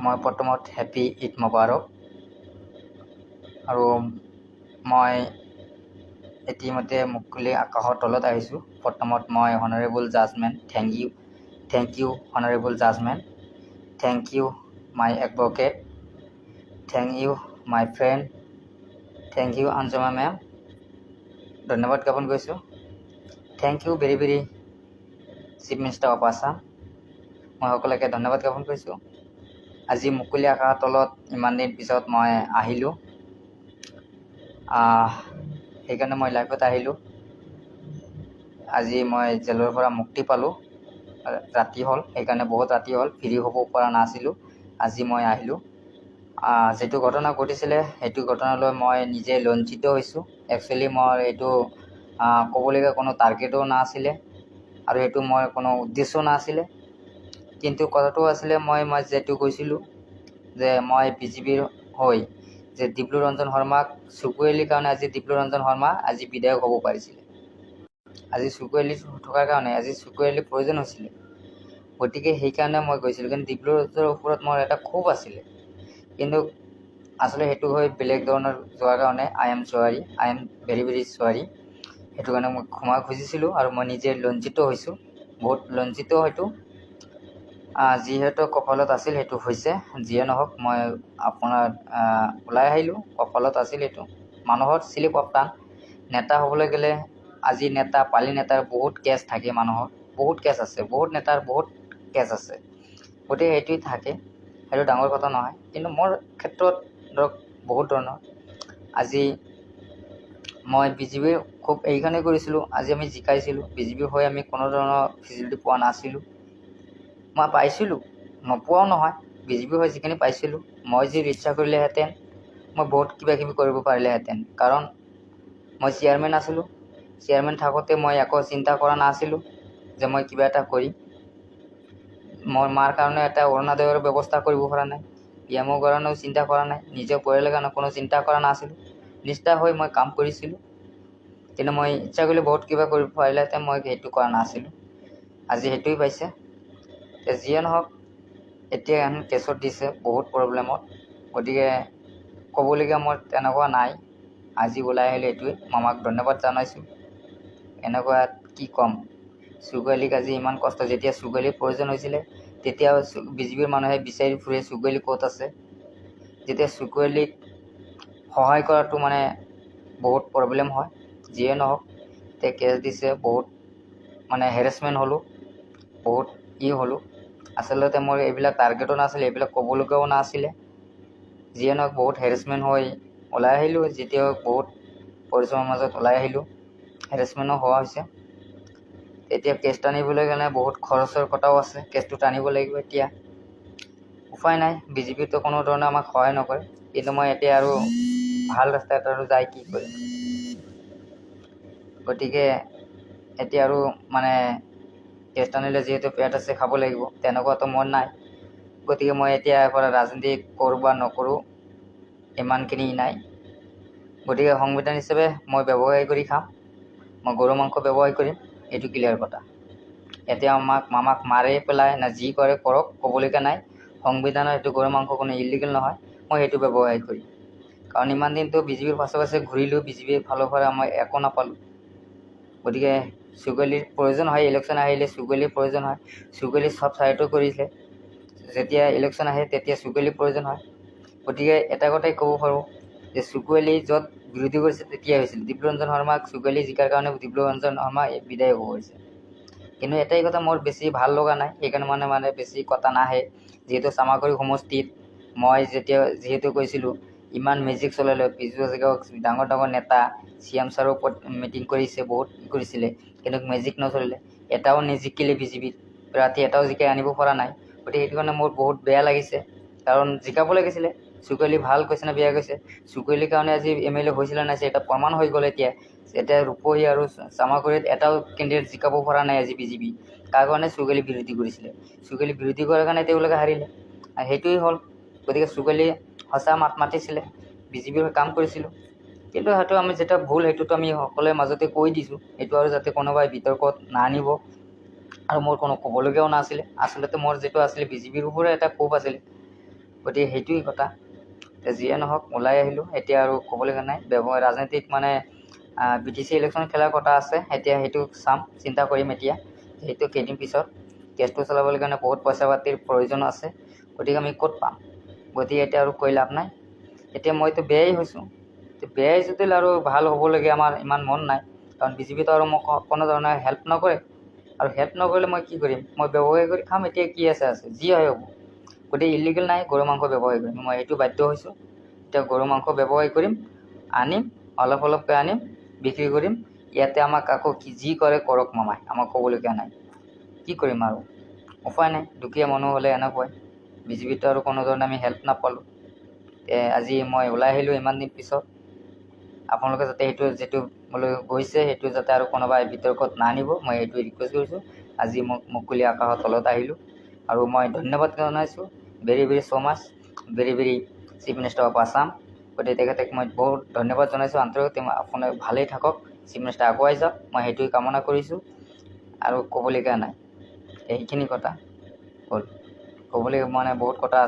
মই প্ৰথমত হেপী ঈদ মোবাৰক। আৰু মই ইতিমধ্যে মুকলি আকাশৰ তলত আহিছোঁ। প্ৰথমত মই honourable judgement thank you honourable judgement, thank you my advocate, thank you my friend, thank you Anjuma ma'am, ধন্যবাদ জ্ঞাপন কৰিছোঁ। Thank you very very chief minister of Assam, মই সকলোকে ধন্যবাদ জ্ঞাপন কৰিছোঁ। আজি মুকলি আকাশৰ তলত ইমান দিন পিছত মই আহিলোঁ, সেইকাৰণে মই লাইভত আহিলোঁ। আজি মই জেলৰ পৰা মুক্তি পালোঁ, ৰাতি হ'ল, সেইকাৰণে বহুত ৰাতি হ'ল, ফ্ৰী হ'ব পৰা নাছিলোঁ। আজি মই আহিলোঁ। যিটো ঘটনা ঘটিছিলে সেইটো ঘটনালৈ মই নিজে লজ্জিত হৈছোঁ। একচুৱেলি মই এইটো ক'বলগীয়া কোনো টাৰ্গেটো নাছিলে আৰু সেইটো মই কোনো উদ্দেশ্য নাছিলে। কিন্তু কথাটো আছিলে মই যিটো কৈছিলোঁ যে মই বিজেপিৰ হৈ যে ডিব্ৰু ৰঞ্জন শৰ্মাক চুকুৱেলিৰ কাৰণে আজি ডিব্ৰু ৰঞ্জন শৰ্মা আজি বিধায়ক হ'ব পাৰিছিলে। আজি চুকুৱেলি থকাৰ কাৰণে আজি চুকুৱেলিৰ প্ৰয়োজন হৈছিলে, গতিকে সেইকাৰণে মই গৈছিলোঁ। কিন্তু ডিব্ৰু ৰঞ্জনৰ ওপৰত মোৰ এটা ক্ষোভ আছিলে, কিন্তু আচলতে সেইটো হৈ বেলেগ ধৰণৰ যোৱাৰ কাৰণে আই এম ভেৰি ভেৰি চৰি। সেইটো কাৰণে মই ক্ষমা খুজিছিলোঁ আৰু মই নিজে লজ্জিত হৈছোঁ, বহুত লজ্জিত হয়তো। যিহেতু কপালত আছিল সেইটো হৈছে, যিয়ে নহওক মই আপোনাৰ ওলাই আহিলোঁ। কপালত আছিল এইটো, মানুহৰ শ্লিপ অফ টান। নেতা হ'বলৈ গ'লে আজি পালি নেতাৰ বহুত কেছ থাকে, মানুহৰ বহুত কেছ আছে, বহুত নেতাৰ বহুত কেছ আছে, গতিকে সেইটোৱে থাকে, সেইটো ডাঙৰ কথা নহয়। কিন্তু মোৰ ক্ষেত্ৰত ধৰক বহুত ধৰণৰ আজি মই বিজেপিৰ খুব এইকাৰণে কৰিছিলোঁ, আজি আমি জিকাইছিলোঁ। বিজেপি হৈ আমি কোনো ধৰণৰ ফেচিলিটি পোৱা নাছিলোঁ। মই পাইছিলোঁ, নোপোৱাও নহয়, বিজেপি হৈ যিখিনি পাইছিলোঁ, মই যি ইচ্ছা কৰিলেহেঁতেন মই বহুত কিবা কিবি কৰিব পাৰিলেহেঁতেন। কাৰণ মই চেয়াৰমেন আছিলোঁ, চেয়াৰমেন থাকোঁতে মই একো চিন্তা কৰা নাছিলোঁ যে মই কিবা এটা কৰিম। মই মাৰ কাৰণে এটা অৰুণোদয়ৰ ব্যৱস্থা কৰিব পৰা নাই, পিএমৰ কাৰণেও চিন্তা কৰা নাই, নিজৰ পৰিয়ালৰ কাৰণে কোনো চিন্তা কৰা নাছিলোঁ। নিষ্ঠা হৈ মই কাম কৰিছিলোঁ, কিন্তু মই ইচ্ছা কৰিলে বহুত কিবা কৰিব পাৰিলেহেঁতেন, মই সেইটো কৰা নাছিলোঁ। আজি সেইটোৱে পাইছে। যিয়ে নহওক, এতিয়া এখন কেছত দিছে বহুত প্ৰব্লেমত, গতিকে ক'বলগীয়া মোৰ তেনেকুৱা নাই। আজি ওলাই আহিলে এইটোৱে, মামাক ধন্যবাদ জনাইছোঁ। এনেকুৱা কি ক'ম, চুকুৱেলিক আজি ইমান কষ্ট, যেতিয়া চুকুৱেলিৰ প্ৰয়োজন হৈছিলে তেতিয়া বিজেপিৰ মানুহে বিচাৰি ফুৰে চুকুৱেলি ক'ত আছে। যেতিয়া চুকুৱেলিক সহায় কৰাটো মানে বহুত প্ৰব্লেম হয়। যিয়ে নহওক, এতিয়া কেছ দিছে, বহুত মানে হেৰেছমেণ্ট হ'লোঁ, বহুত হ'লোঁ। আচলতে মোৰ এইবিলাক টাৰ্গেটো নাছিলে, এইবিলাক ক'বলগীয়াও নাছিলে। যিয়ে নহওক বহুত হেৰেছমেণ্ট হৈ ওলাই আহিলোঁ। যেতিয়াও বহুত পৰিশ্ৰমৰ মাজত ওলাই আহিলোঁ, হেৰেছমেণ্টো হোৱা হৈছে। এতিয়া কেছ টানিবলৈ কাৰণে বহুত খৰচৰ কথাও আছে, কেছটো টানিব লাগিব। এতিয়া উপায় নাই, বিজেপিতো কোনো ধৰণে আমাক সহায় নকৰে, কিন্তু মই এতিয়া আৰু ভাল ৰাস্তা এটা যাই কি কৰিম। গতিকে এতিয়া আৰু মানে কেছ টানিলে যিহেতু পেট আছে, খাব লাগিব, তেনেকুৱাতো মন নাই। গতিকে মই এতিয়া পৰা ৰাজনীতি কৰোঁ বা নকৰোঁ ইমানখিনি নাই। গতিকে সংবিধান হিচাপে মই ব্যৱসায় কৰি খাম, মই গৰু মাংস ব্যৱসায় কৰিম, এইটো ক্লিয়াৰ কথা। এতিয়া মামাক মাৰে পেলাই না যি কৰে কৰক, ক'বলগীয়া নাই। সংবিধানৰ সেইটো গৰু মাংস কোনো ইলিগেল নহয়, মই সেইটো ব্যৱসায় কৰিম। কাৰণ ইমান দিনতো বিজেপিৰ পাছে পাছে ঘূৰিলোঁ, বিজেপিৰ ফালৰ পৰা মই একো নাপালোঁ। গতিকে চুকুৱেলিৰ প্ৰয়োজন হয়, ইলেকশ্যন আহিলে চুকুৱেলিৰ প্ৰয়োজন হয়। চুকুৱেলি চব চাইডো কৰিছে, যেতিয়া ইলেকশ্যন আহে তেতিয়া চুকুৱেলিৰ প্ৰয়োজন হয়। গতিকে এটা কথাই ক'ব পাৰোঁ যে চুকুৱেলি য'ত বিৰোধী কৰিছে তেতিয়া হৈছিল, ডিব্ৰু ৰঞ্জন শৰ্মাক চুকুৱেলি জিকাৰ কাৰণে ডিব্ৰু ৰঞ্জন শৰ্মা বিধায়ক হ'ব হৈছে। কিন্তু এটাই কথা মোৰ বেছি ভাল লগা নাই, সেইকাৰণে মানে বেছি কথা নাহে। যিহেতু চামাগুৰি সমষ্টিত মই যিহেতু কৈছিলোঁ ইমান মেজিক চলালে, ডাঙৰ ডাঙৰ নেতা CM ছাৰৰ ওপৰত মিটিং কৰিছে, বহুত কৰিছিলে, কিন্তু মেজিক নচলিলে। এটাও নিজিকিলে বিজেপিত, ৰাতি এটাও জিকাই আনিব পৰা নাই। গতিকে সেইটো কাৰণে মোৰ বহুত বেয়া লাগিছে, কাৰণ জিকাব লাগিছিলে। চুকুৱেলি ভাল কৈছে নে বেয়া কৈছে, চুকুৱেলিৰ কাৰণে আজি MLA হৈছিলে নাই এটা প্ৰমাণ হৈ গ'ল। এতিয়া ৰূপহী আৰু চামাগুৰিত এটাও কেণ্ডিডেট জিকাব পৰা নাই আজি বিজেপি। তাৰ কাৰণে চুকুৱেলি বিৰোধী কৰিছিলে, চুকুৱেলি বিৰোধী কৰাৰ কাৰণে তেওঁলোকে হাৰিলে, আৰু সেইটোৱেই হ'ল। গতিকে চুকুৱেলি সঁচা মাত মাতিছিলে, বিজেপিৰ হৈ কাম কৰিছিলোঁ। কিন্তু সেইটো আমি যেতিয়া ভুল, সেইটোতো আমি সকলোৰে মাজতে কৈ দিছোঁ, সেইটো আৰু যাতে কোনোবাই বিতৰ্কত নানিব। আৰু মোৰ কোনো ক'বলগীয়াও নাছিলে। আচলতে মোৰ যিটো আছিলে বিজেপিৰ ওপৰত এটা ক্ষোভ আছিলে, গতিকে সেইটোৱেই কথা। যিয়ে নহওক ওলাই আহিলোঁ, এতিয়া আৰু ক'বলগীয়া নাই। ৰাজনীতিক মানে BTC ইলেকশ্যন খেলাৰ কথা আছে, এতিয়া সেইটো চাম, চিন্তা কৰিম এতিয়া। সেইটো কেইদিন পিছত কেছটো চলাবলৈ কাৰণে বহুত পইচা পাতিৰ প্ৰয়োজন আছে, গতিকে আমি ক'ত পাম? গতিকে এতিয়া আৰু কৈ লাভ নাই। এতিয়া মইতো বেয়াই হৈছোঁ, বেয়াই যদি আৰু ভাল হ'বলগীয়া আমাৰ ইমান মন নাই, কাৰণ BJPতো আৰু মোক কোনো ধৰণে হেল্প নকৰে, আৰু হেল্প নকৰিলে মই কি কৰিম? মই ব্যৱসায় কৰি খাম, এতিয়া কি আছে যি হয় হ'ব। গতিকে ইলিগেল নাই, গৰু মাংস ব্যৱসায় কৰিম, মই সেইটো বাধ্য হৈছোঁ। এতিয়া গৰু মাংস ব্যৱসায় কৰিম, আনিম, অলপকৈ আনিম, বিক্ৰী কৰিম। ইয়াতে আমাক আকৌ যি কৰে কৰক মামাই, আমাক ক'বলগীয়া নাই। কি কৰিম আৰু উপায় নাই, দুখীয়া মানুহ হ'লে এনেকুৱাই। BJPতো আৰু কোনো ধৰণে আমি হেল্প নাপালোঁ। আজি মই ওলাই আহিলোঁ ইমান দিন পিছত। আপোনালোকে যাতে সেইটো যিটো মোলৈ গৈছে সেইটো যাতে আৰু কোনোবাই বিতৰ্কত নানিব, মই এইটোৱে ৰিকুৱেষ্ট কৰিছোঁ। আজি মুকলি আকাশৰ তলত আহিলোঁ, আৰু মই ধন্যবাদ জনাইছোঁ very so' much, very chief minister of Assam. গতিকে তেখেতক মই বহুত ধন্যবাদ জনাইছোঁ আন্তৰিক। আপোনালোক ভালেই থাকক, চিফ মিনিষ্টাৰ আগুৱাই যাওক, মই সেইটোৱে কামনা কৰিছোঁ। আৰু ক'বলগীয়া নাই, এইখিনি কথা হ'ল। ক'বলগীয়া মানে বহুত কথা